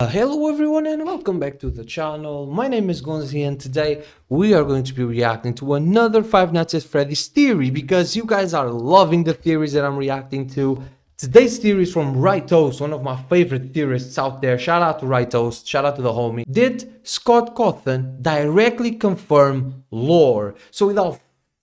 Hello everyone and welcome back to the channel. My name is Gonzii and today we are going to be reacting to another Five Nights at Freddy's theory because you guys are loving the theories that I'm reacting to. Today's theory is from Rightos, one of my favorite theorists out there. Shout out to Rightos, shout out to the homie. Did Scott Cawthon directly confirm lore? So without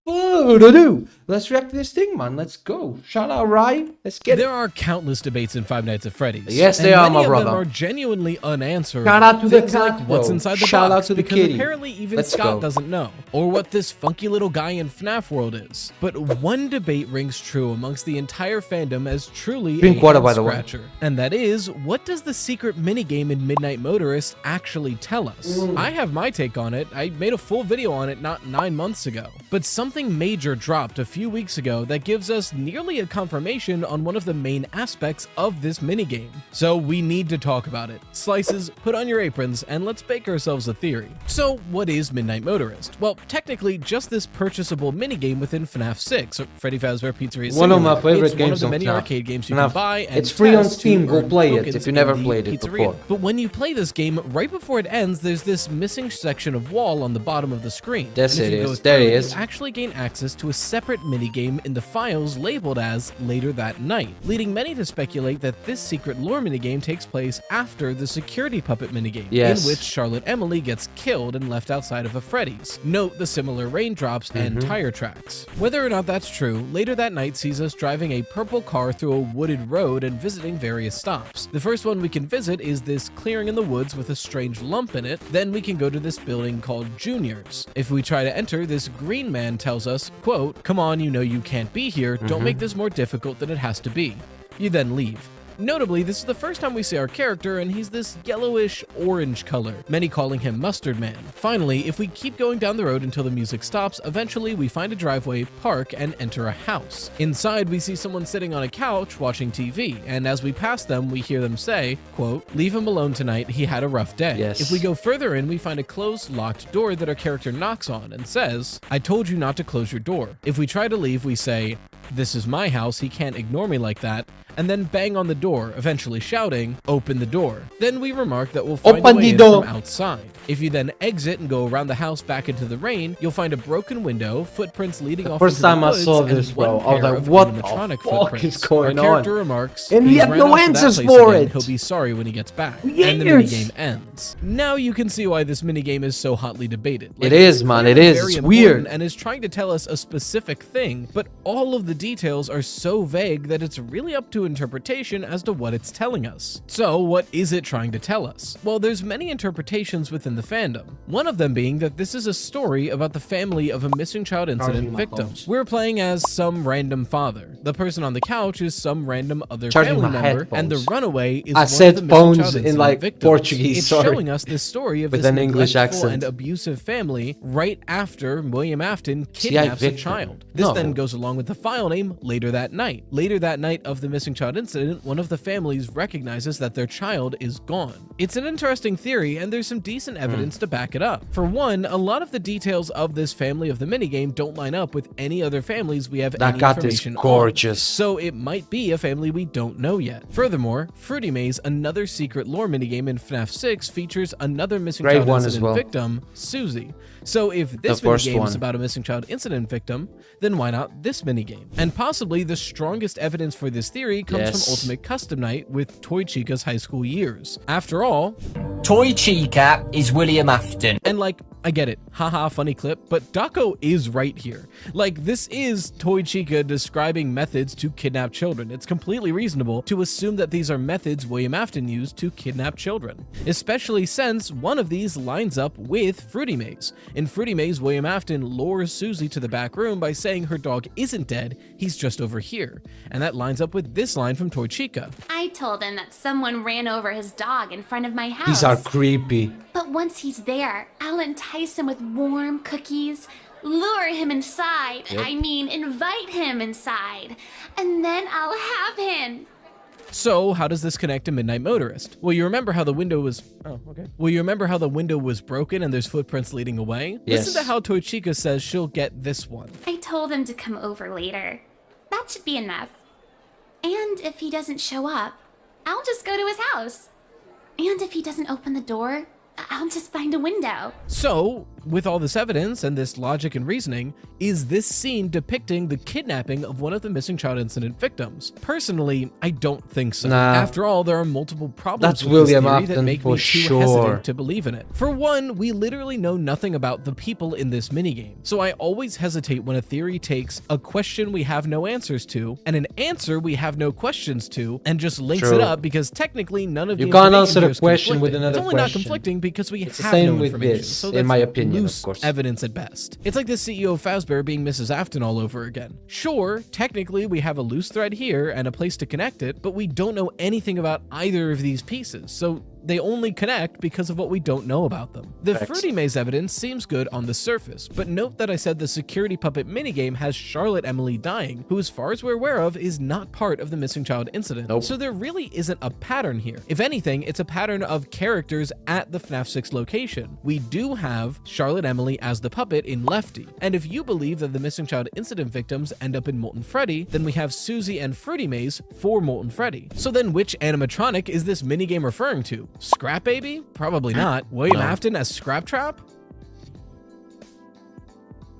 further ado, let's react to this thing, man. Let's go. Shout out, Rye. Let's get it. There are countless debates in Five Nights at Freddy's. Yes, they are, my brother. brother. Many of them are genuinely unanswered. Shout out to the Things cat, like what's bro. inside the Shout box, out to the because kitty. apparently even Let's Scott go. doesn't know, or what this funky little guy in FNAF world is. But one debate rings true amongst the entire fandom as truly Pink a water, by the way. head-scratcher, and that is, what does the secret minigame in Midnight Motorist actually tell us? I have my take on it. I made a full video on it not 9 months ago, but something major dropped a few weeks ago that gives us nearly a confirmation on one of the main aspects of this minigame. So we need to talk about it. Slices, put on your aprons, and let's bake ourselves a theory. So what is Midnight Motorist? Well, technically just this purchasable minigame within FNAF 6, or Freddy Fazbear Pizzeria One of my Simulator. favorite It's one of games the on many FNAF. arcade games you FNAF. can buy and It's free on test Steam, to go earn play it tokens if you never in the played it pizzeria. before. But when you play this game, right before it ends, there's this missing section of wall on the bottom of the screen. Yes, And if it you go is. There through it it, is. you actually gain access to a separate minigame in the files labeled as Later That Night, leading many to speculate that this secret lore minigame takes place after the security puppet minigame, Yes. in which Charlotte Emily gets killed and left outside of a Freddy's. Note the similar raindrops and tire tracks. Whether or not that's true, Later That Night sees us driving a purple car through a wooded road and visiting various stops. The first one we can visit is this clearing in the woods with a strange lump in it. Then we can go to this building called Junior's. If we try to enter, this green man tells us, quote, "Come on, you know you can't be here. Don't make this more difficult than it has to be." You then leave. Notably, this is the first time we see our character, and he's this yellowish orange color, many calling him Mustard Man. Finally, if we keep going down the road until the music stops, eventually we find a driveway, park, and enter a house. Inside, we see someone sitting on a couch watching TV, and as we pass them, we hear them say, quote, "Leave him alone tonight, he had a rough day." Yes. If we go further in, we find a closed, locked door that our character knocks on and says, "I told you not to close your door." If we try to leave, we say, "This is my house, he can't ignore me like that," and then bang on the door, eventually shouting, "Open the door." Then we remark that we'll find Open a way the in door. from outside. If you then exit and go around the house back into the rain, you'll find a broken window, footprints leading off First into the time I woods, saw and this, bro, one I was pair like, of what the animatronic fuck footprints. is going Our on? character remarks, And we "He's have ran no off to that answers place for again. it. He'll be sorry when he gets back." And the Years. minigame ends. Now you can see why this minigame is so hotly debated. It it's is, man, it clearly is. very It's important weird. and is trying to tell us a specific thing, but all of the details are so vague that it's really up to interpretation as to what it's telling us. So what is it trying to tell us? Well, there's many interpretations within the fandom. One of them being that this is a story about the family of a missing child incident my victim. phones. We're playing as some random father. The person on the couch is some random other Charging family my member, and the headphones. runaway is I one said of the missing phones child in, incident like, victims. Portuguese, It's sorry. showing us this story of With this an English neglectful accent. and abusive family right after William Afton See, I kidnaps a victim. child. This No. then goes along with the file name Later That Night. Later that night of the missing child incident, one of the families recognizes that their child is gone. It's an interesting theory, and there's some decent evidence to back it up. For one, a lot of the details of this family of the minigame don't line up with any other families we have That any cat is information on. gorgeous. So it might be a family we don't know yet. Furthermore, Fruity Maze, another secret lore minigame in FNAF 6, features another missing Great child one as incident well. victim, Susie. So if this first minigame one. is about a missing child incident victim, then why not this minigame? And possibly the strongest evidence for this theory comes Yes. from Ultimate Custom Night with Toy Chica's high school years. After all, Toy Chica is William Afton. and like, I get it, haha, funny clip, but Daco is right here. Like, this is Toy Chica describing methods to kidnap children. It's completely reasonable to assume that these are methods William Afton used to kidnap children, especially since one of these lines up with Fruity Maze. In Fruity Maze, William Afton lures Susie to the back room by saying her dog isn't dead, he's just over here. And that lines up with this line from Toy Chica. I told him that someone ran over his dog in front of my house. These are creepy. But once he's there, I'll entice him with warm cookies, lure him inside. I mean, invite him inside. And then I'll have him. So, how does this connect to Midnight Motorist? Well, you remember how the window was... Oh, okay. Well, you remember how the window was broken and there's footprints leading away? Yes. Listen to how Toy Chica says she'll get this one. I told him to come over later. That should be enough. And if he doesn't show up, I'll just go to his house. And if he doesn't open the door, I'll just find a window. So, with all this evidence and this logic and reasoning, is this scene depicting the kidnapping of one of the missing child incident victims? Personally, I don't think so. Nah. After all, there are multiple problems That's with William this theory that Afton make for me too sure. hesitant to believe in it. For one, we literally know nothing about the people in this minigame, so I always hesitate when a theory takes a question we have no answers to and an answer we have no questions to and just links True. it up because technically none of You the can't information answer here the is question with conflicting. another It's only not question. conflicting because we It's the have same no with information. this, So in that's my opinion, of loose course. evidence at best. It's like the CEO of Fazbear being Mrs. Afton all over again. Sure, technically we have a loose thread here and a place to connect it, but we don't know anything about either of these pieces, so they only connect because of what we don't know about them. The Facts. Fruity Maze evidence seems good on the surface, but note that I said the security puppet minigame has Charlotte Emily dying, who as far as we're aware of is not part of the missing child incident. Nope. So there really isn't a pattern here. If anything, it's a pattern of characters at the FNAF 6 location. We do have Charlotte Emily as the puppet in Lefty, and if you believe that the missing child incident victims end up in Molten Freddy, then we have Susie and Fruity Maze for Molten Freddy. So then which animatronic is this minigame referring to? Scrap Baby? Probably not. William No. Afton as Scrap Trap?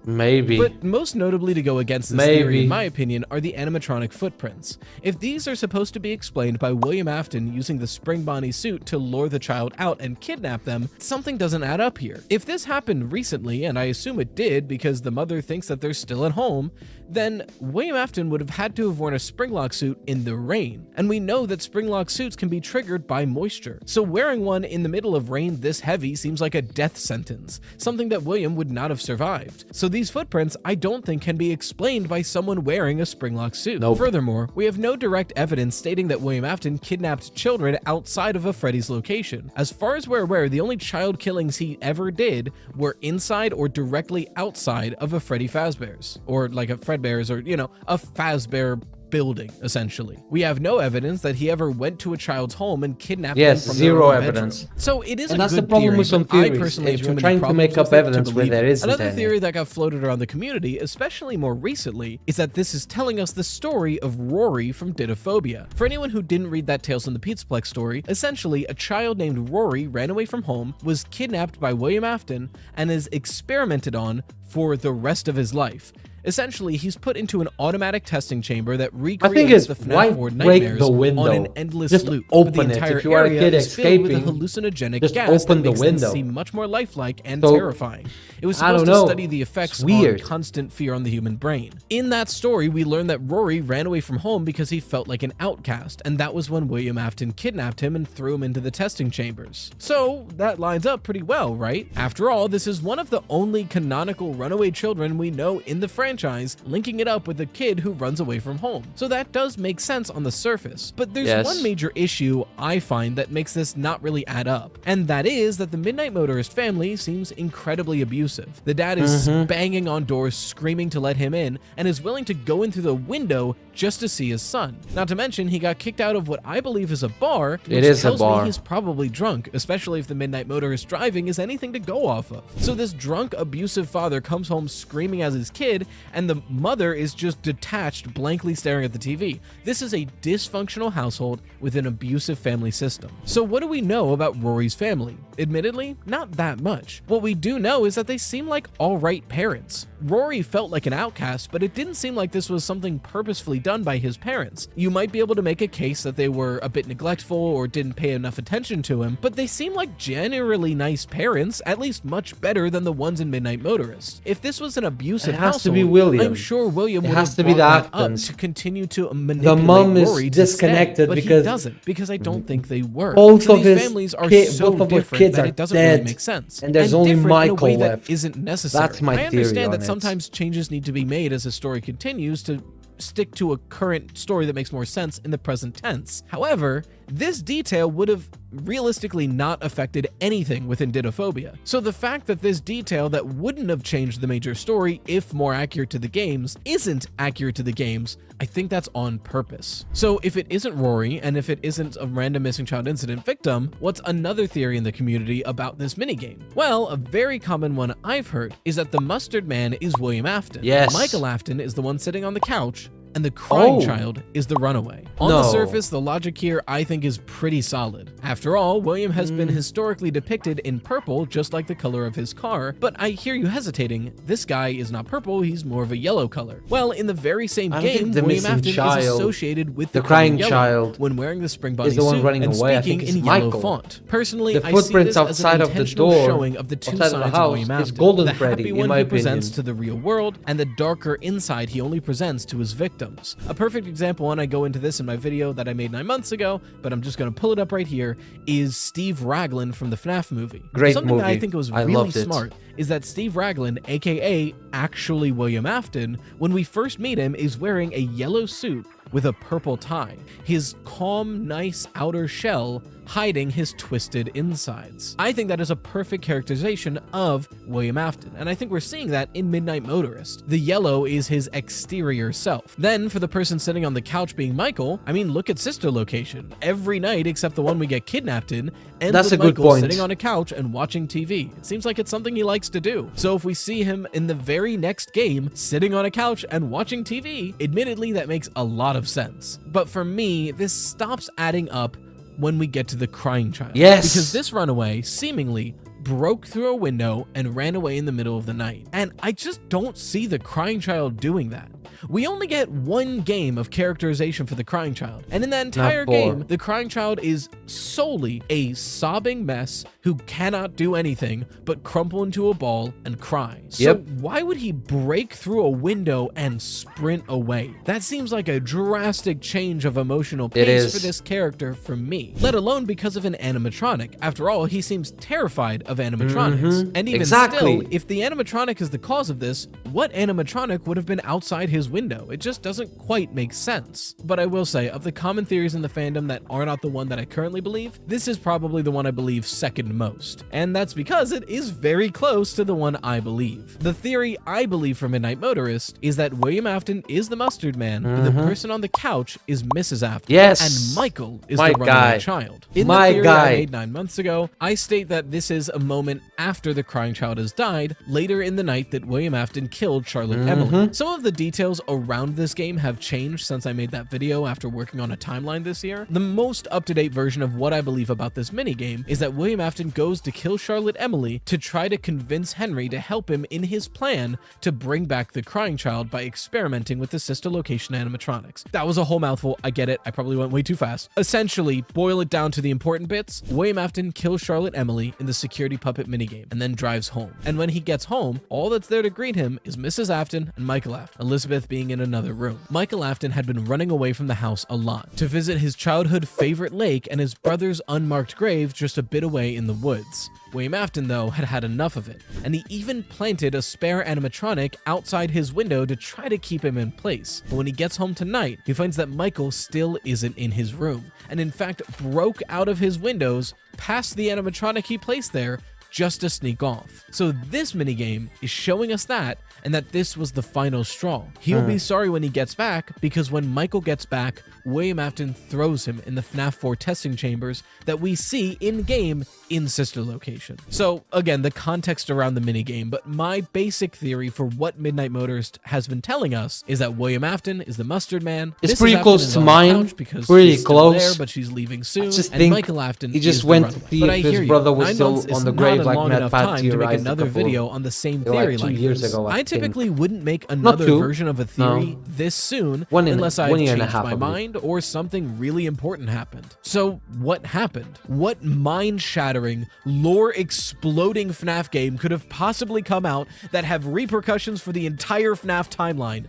Maybe. But most notably to go against this theory, in my opinion, are the animatronic footprints. If these are supposed to be explained by William Afton using the Spring Bonnie suit to lure the child out and kidnap them, something doesn't add up here. If this happened recently, and I assume it did because the mother thinks that they're still at home, then William Afton would have had to have worn a Springlock suit in the rain. And we know that Springlock suits can be triggered by moisture. So wearing one in the middle of rain this heavy seems like a death sentence, something that William would not have survived. So these footprints I don't think can be explained by someone wearing a Springlock suit. Nope. Furthermore, we have no direct evidence stating that William Afton kidnapped children outside of a Freddy's location. As far as we're aware, the only child killings he ever did were inside or directly outside of a Freddy Fazbear's, or like a Fredbear's, or a Fazbear building, essentially. We have no evidence that he ever went to a child's home and kidnapped them from zero their own evidence. bedroom. So it is And a that's good the problem theory, with some but I theories, personally is have we're too many trying to problems make up with it to evidence where believe there it. isn't Another any. theory that got floated around the community, especially more recently, is that this is telling us the story of Rory from Didophobia. For anyone who didn't read that Tales from the Pizzaplex story, essentially a child named Rory ran away from home, was kidnapped by William Afton, and is experimented on for the rest of his life. Essentially, he's put into an automatic testing chamber that recreates the why FNAF 4 break nightmares the window? on an endless Just loop. open but the it. entire If you are a area kid is filled with a escaping, hallucinogenic just gas open that the makes them window. seem much more lifelike and So, terrifying. It was I don't supposed to know. study the effects It's on weird. constant fear on the human brain. In that story, we learn that Rory ran away from home because he felt like an outcast, and that was when William Afton kidnapped him and threw him into the testing chambers. So that lines up pretty well, right? After all, this is one of the only canonical runaway children we know in the franchise, linking it up with a kid who runs away from home. So that does make sense on the surface. But there's Yes. one major issue I find that makes this not really add up, and that is that the Midnight Motorist family seems incredibly abusive. The dad is banging on doors, screaming to let him in, and is willing to go in through the window just to see his son. Not to mention, he got kicked out of what I believe is a bar, which is a tells bar. me he's probably drunk, especially if the Midnight Motorist driving is anything to go off of. So this drunk, abusive father comes home screaming as his kid, and the mother is just detached, blankly staring at the TV. This is a dysfunctional household with an abusive family system. So what do we know about Rory's family? Admittedly, not that much. What we do know is that they seem like alright parents. Rory felt like an outcast, but it didn't seem like this was something purposefully done by his parents. You might be able to make a case that they were a bit neglectful or didn't pay enough attention to him, but they seem like generally nice parents, at least much better than the ones in Midnight Motorist. If this was an abusive It has to household, be William. I'm sure William It would has have to be brought the that up Aftons. to continue to manipulate mom is Rory to stay, disconnected but because he doesn't, because I don't think they were. both So of these his families are both of their different kids that are it doesn't dead, really make sense. and there's only different in a Michael way that left. isn't necessary. That's my I theory understand on that it. sometimes changes need to be made as the story continues to stick to a current story that makes more sense in the present tense. However, this detail would have realistically not affected anything within Didophobia. So the fact that this detail that wouldn't have changed the major story, if more accurate to the games, isn't accurate to the games, I think that's on purpose. So if it isn't Rory, and if it isn't a random missing child incident victim, what's another theory in the community about this minigame? Well, a very common one I've heard is that the Mustard Man is William Afton. Yes. Michael Afton is the one sitting on the couch, and the crying Oh. child is the runaway. On No. the surface, the logic here I think is pretty solid. After all, William has been historically depicted in purple, just like the color of his car, but I hear you hesitating. This guy is not purple, he's more of a yellow color. Well, in the very same I don't game, think the William missing Afton child, is associated with the color crying yellow child, when wearing the spring bunny is the one suit running and away. I speaking think it's in yellow Michael. font. Personally, The I see footprints this as an outside of the intentional door, showing of the two outside of sides the of house, William is Afton. Golden The Freddy, happy in one my he presents opinion. to the real world, and the darker inside he only presents to his victims. A perfect example, and I go into this in my video that I made 9 months ago, but I'm just going to pull it up right here, is Steve Raglan from the FNAF movie. Great Something that I movie. think was I really loved it. smart is that Steve Raglan, aka actually William Afton, when we first meet him, is wearing a yellow suit with a purple tie. His calm, nice outer shell hiding his twisted insides. I think that is a perfect characterization of William Afton, and I think we're seeing that in Midnight Motorist. The yellow is his exterior self. Then, for the person sitting on the couch being Michael, I mean, look at Sister Location. Every night except the one we get kidnapped in ends That's with a good Michael point. sitting on a couch and watching TV. It seems like it's something he likes to do. So if we see him in the very next game sitting on a couch and watching TV, admittedly that makes a lot of sense. But for me, this stops adding up when we get to the crying child. Yes. Because this runaway seemingly broke through a window and ran away in the middle of the night. And I just don't see the crying child doing that. We only get one game of characterization for the crying child, and in that entire four. game, the crying child is solely a sobbing mess who cannot do anything but crumple into a ball and cry. So Yep. why would he break through a window and sprint away? That seems like a drastic change of emotional It pace is. for this character for me, let alone because of an animatronic. After all, he seems terrified of animatronics. And even Exactly. still, if the animatronic is the cause of this, what animatronic would have been outside his window? It just doesn't quite make sense. But I will say, of the common theories in the fandom that are not the one that I currently believe, this is probably the one I believe second most. And that's because it is very close to the one I believe. The theory I believe for Midnight Motorist is that William Afton is the mustard man, but the person on the couch is Mrs. Afton. Yes. And Michael is My the runaway guy. child. In My the theory guy. I made 9 months ago, I state that this is a moment after the crying child has died, later in the night that William Afton killed Charlotte Emily. Some of the details around this game have changed since I made that video after working on a timeline this year. The most up-to-date version of what I believe about this minigame is that William Afton goes to kill Charlotte Emily to try to convince Henry to help him in his plan to bring back the crying child by experimenting with the Sister Location animatronics. That was a whole mouthful, I get it, I probably went way too fast. Essentially, boil it down to the important bits, William Afton kills Charlotte Emily in the security puppet minigame and then drives home. And when he gets home, all that's there to greet him is Mrs. Afton and Michael Afton, Elizabeth being in another room. Michael Afton had been running away from the house a lot to visit his childhood favorite lake and his brother's unmarked grave just a bit away in the woods. William Afton, though, had had enough of it, and he even planted a spare animatronic outside his window to try to keep him in place. But when he gets home tonight, he finds that Michael still isn't in his room, and in fact broke out of his windows past the animatronic he placed there just to sneak off. So this minigame is showing us that, and that this was the final straw. He'll be sorry when he gets back, because when Michael gets back, William Afton throws him in the FNAF 4 testing chambers that we see in-game in Sister Location. So again, the context around the minigame, but my basic theory for what Midnight Motorist has been telling us is that William Afton is the mustard man. It's Mrs. pretty Afton close is to on the mine, couch because pretty she's still close. there, but she's leaving soon. just And think Michael Afton he just is the went to runner. see But if I his hear you, brother was 9 still months is on the not grave, a like long Matt enough time Pat to make theorized a another couple- video on the same like theory 2 like years this. ago, I I think. typically wouldn't make another two. version of a theory No. this soon 1 unless I 1 year and a changed half, my I believe. mind or something really important happened. So what happened? What mind-shattering, lore-exploding FNAF game could have possibly come out that have repercussions for the entire FNAF timeline?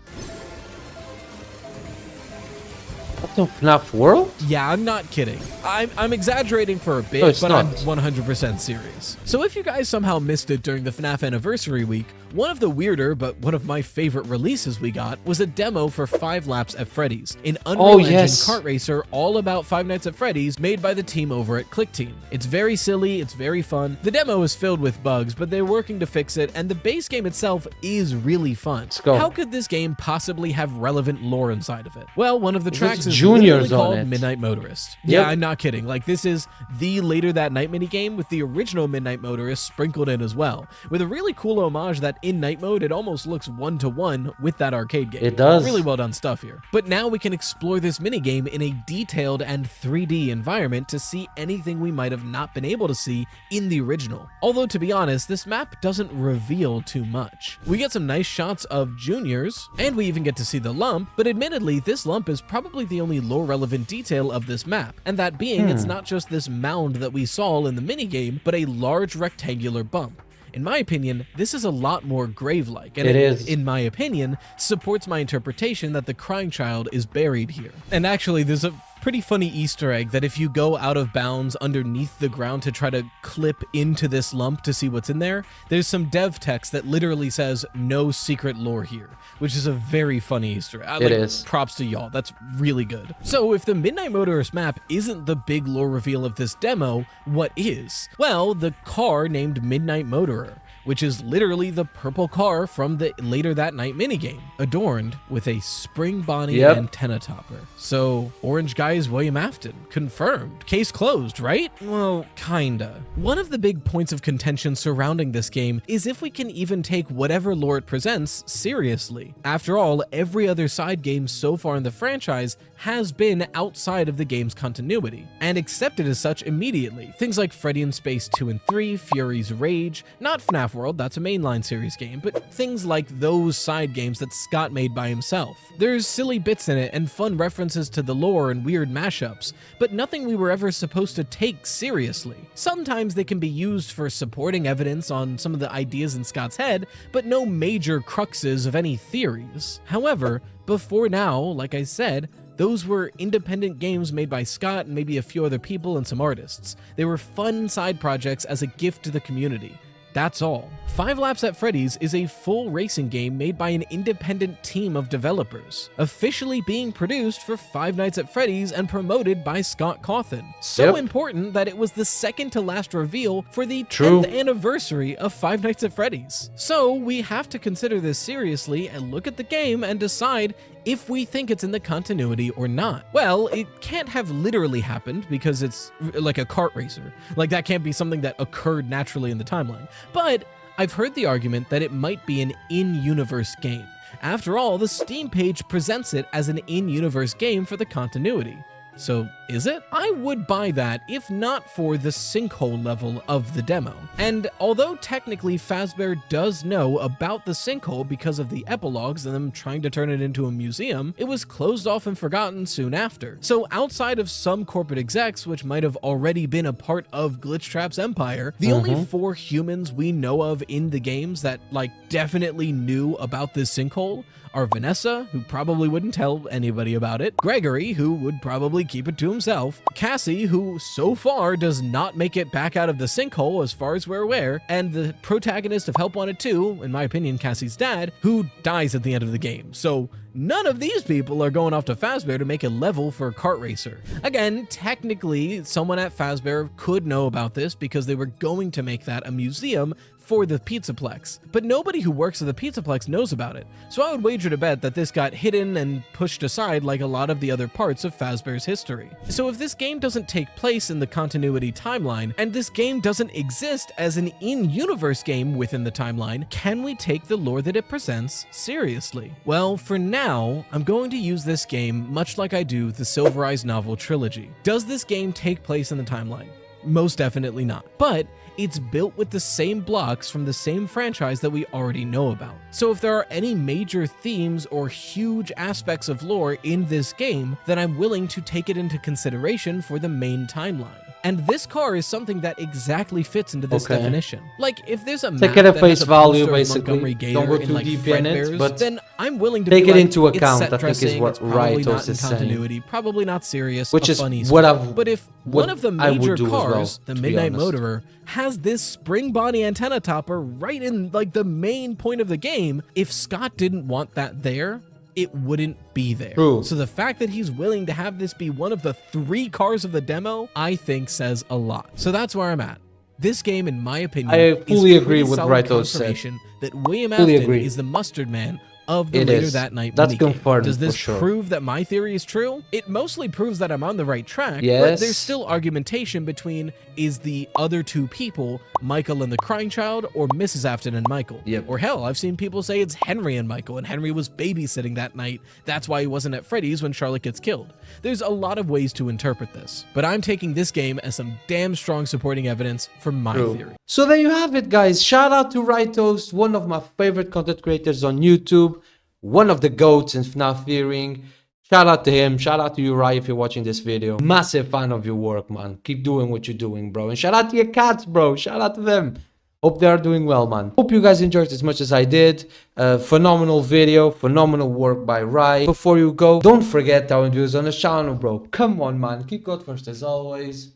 That's in FNAF World? Yeah, I'm not kidding. I'm exaggerating for a bit, No, it's but not. I'm 100% serious. So if you guys somehow missed it during the FNAF Anniversary Week, one of the weirder, but one of my favorite releases we got was a demo for 5 Laps at Freddy's, an Unreal Engine yes. kart racer all about Five Nights at Freddy's made by the team over at Click Team. It's very silly, it's very fun. The demo is filled with bugs, but they're working to fix it, and the base game itself is really fun. Let's go. How could this game possibly have relevant lore inside of it? Well, one of the tracks is juniors literally called on it. Midnight Motorist. Yep. Yeah, I'm not kidding. Like, this is the Later That Night minigame with the original Midnight Motorist sprinkled in as well, with a really cool homage that in night mode it almost looks one-to-one with that arcade game. It does. Really well done stuff here. But now we can explore this minigame in a detailed and 3D environment to see anything we might have not been able to see in the original. Although, to be honest, this map doesn't reveal too much. We get some nice shots of juniors, and we even get to see the lump, but admittedly, this lump is probably the only lore-relevant detail of this map, and that being, it's not just this mound that we saw in the minigame, but a large rectangular bump. In my opinion, this is a lot more grave-like, and it is. in my opinion, supports my interpretation that the crying child is buried here. And actually, there's a pretty funny Easter egg that if you go out of bounds underneath the ground to try to clip into this lump to see what's in there, there's some dev text that literally says, "No secret lore here," which is a very funny Easter egg. It is. Props to y'all. That's really good. So if the Midnight Motorist map isn't the big lore reveal of this demo, what is? Well, the car named Midnight Motorer, which is literally the purple car from the Later That Night minigame, adorned with a spring body antenna topper. So, orange guy is William Afton. Confirmed. Case closed, right? Well, kinda. One of the big points of contention surrounding this game is if we can even take whatever lore it presents seriously. After all, every other side game so far in the franchise has been outside of the game's continuity, and accepted as such immediately. Things like Freddy in Space 2 and 3, Fury's Rage, not FNAF World, that's a mainline series game, but things like those side games that Scott made by himself. There's silly bits in it and fun references to the lore and weird mashups, but nothing we were ever supposed to take seriously. Sometimes they can be used for supporting evidence on some of the ideas in Scott's head, but no major cruxes of any theories. However, before now, like I said, those were independent games made by Scott and maybe a few other people and some artists. They were fun side projects as a gift to the community. That's all. 5 Laps at Freddy's is a full racing game made by an independent team of developers, officially being produced for Five Nights at Freddy's and promoted by Scott Cawthon. So important that it was the second to last reveal for the 10th anniversary of Five Nights at Freddy's. So we have to consider this seriously and look at the game and decide if we think it's in the continuity or not. Well, it can't have literally happened because it's like a kart racer. Like, that can't be something that occurred naturally in the timeline. But I've heard the argument that it might be an in-universe game. After all, the Steam page presents it as an in-universe game for the continuity. So, is it? I would buy that if not for the sinkhole level of the demo. And although technically Fazbear does know about the sinkhole because of the epilogues and them trying to turn it into a museum, it was closed off and forgotten soon after. So outside of some corporate execs, which might have already been a part of Glitchtrap's empire, the only 4 humans we know of in the games that definitely knew about this sinkhole are Vanessa, who probably wouldn't tell anybody about it, Gregory, who would probably keep it to himself, Cassie, who so far does not make it back out of the sinkhole as far as we're aware, and the protagonist of Help Wanted 2, in my opinion, Cassie's dad, who dies at the end of the game. So none of these people are going off to Fazbear to make a level for a kart racer. Again, technically, someone at Fazbear could know about this because they were going to make that a museum for the Pizzaplex, but nobody who works at the Pizzaplex knows about it. So I would wager to bet that this got hidden and pushed aside like a lot of the other parts of Fazbear's history. So if this game doesn't take place in the continuity timeline, and this game doesn't exist as an in-universe game within the timeline, can we take the lore that it presents seriously? Well, for now, I'm going to use this game much like I do the Silver Eyes novel trilogy. Does this game take place in the timeline? Most definitely not. But it's built with the same blocks from the same franchise that we already know about. So if there are any major themes or huge aspects of lore in this game, then I'm willing to take it into consideration for the main timeline. And this car is something that exactly fits into this definition. Like, if there's a map take it at that face has a value, poster of basically. Montgomery Gator Don't go and, too deep in it, Fredbear's, but then I'm willing to take be it like, into it's account, set I think is dressing, what it's probably Ritos not is in saying. continuity, probably not serious, Which a is funny what story. I've- But if one of the I would major do as well, cars, the to be Midnight honest. Motorer, has this spring body antenna topper right in the main point of the game, if Scott didn't want that there, it wouldn't be there. True. So the fact that he's willing to have this be one of the 3 cars of the demo, I think says a lot. So that's where I'm at. This game, in my opinion, I fully is agree pretty with solid Ritos said. confirmation that William Fully Afton agree. is the mustard man of the It Later is. That Night That's minigame. confirmed Does for this sure. prove that my theory is true? It mostly proves that I'm on the right track, but Yes. there's still argumentation between is the other two people Michael and the crying child or Mrs. Afton and Michael? Yep. Or hell, I've seen people say it's Henry and Michael, and Henry was babysitting that night. That's why he wasn't at Freddy's when Charlotte gets killed. There's a lot of ways to interpret this, but I'm taking this game as some damn strong supporting evidence for my theory. So there you have it, guys. Shout out to Rightoast, one of my favorite content creators on YouTube, one of the GOATs in FNAF theorying. Shout out to him. Shout out to you, Rai, if you're watching this video. Massive fan of your work, man. Keep doing what you're doing, bro. And shout out to your cats, bro. Shout out to them. Hope they are doing well, man. Hope you guys enjoyed as much as I did. Phenomenal video, phenomenal work by Rai. Before you go, don't forget our views on the channel, bro. Come on, man. Keep God first as always.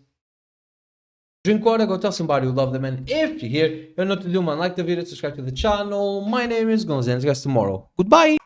Drink water, go tell somebody you love them, and if you're here, you know what to do, man. Like the video, subscribe to the channel. My name is Gonzii, and see you guys tomorrow. Goodbye!